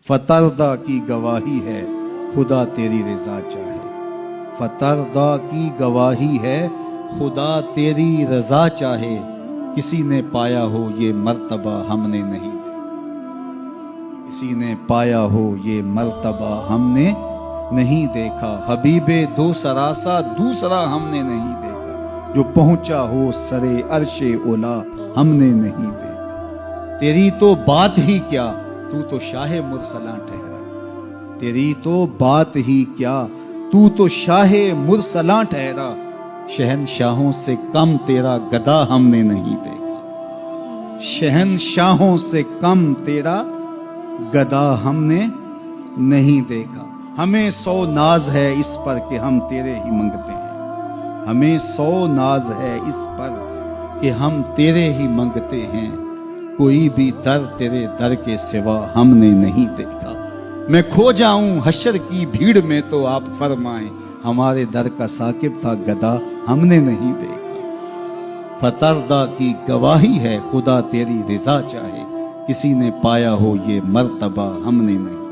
فترضا کی گواہی ہے خدا تیری رضا چاہے، فترضا کی گواہی ہے خدا تیری رضا چاہے، کسی نے پایا ہو یہ مرتبہ ہم نے نہیں دیکھا، کسی نے پایا ہو یہ مرتبہ ہم نے نہیں دیکھا، حبیب دو سراسا دوسرا ہم نے نہیں دیکھا، جو پہنچا ہو سرے عرش اولا ہم نے نہیں دیکھا، تیری تو بات ہی کیا تو تو شاہ مرسلاں ٹھہرا، تیری تو بات ہی کیا تو تو شاہ مرسلاں ٹھہرا، شہنشاہوں سے کم تیرا گدا ہم نے نہیں دیکھا، شہنشاہوں سے کم تیرا گدا ہم نے نہیں دیکھا، ہمیں 100 ناز ہے اس پر کہ ہم تیرے ہی منگتے ہیں، ہمیں 100 ناز ہے اس پر کہ ہم تیرے ہی منگتے ہیں، کوئی بھی در تیرے در کے سوا ہم نے نہیں دیکھا، میں کھو جاؤں حشر کی بھیڑ میں تو آپ فرمائیں، ہمارے در کا ثاقب تھا گدا ہم نے نہیں دیکھا، فترضا کی گواہی ہے خدا تیری رضا چاہے، کسی نے پایا ہو یہ مرتبہ ہم نے نہیں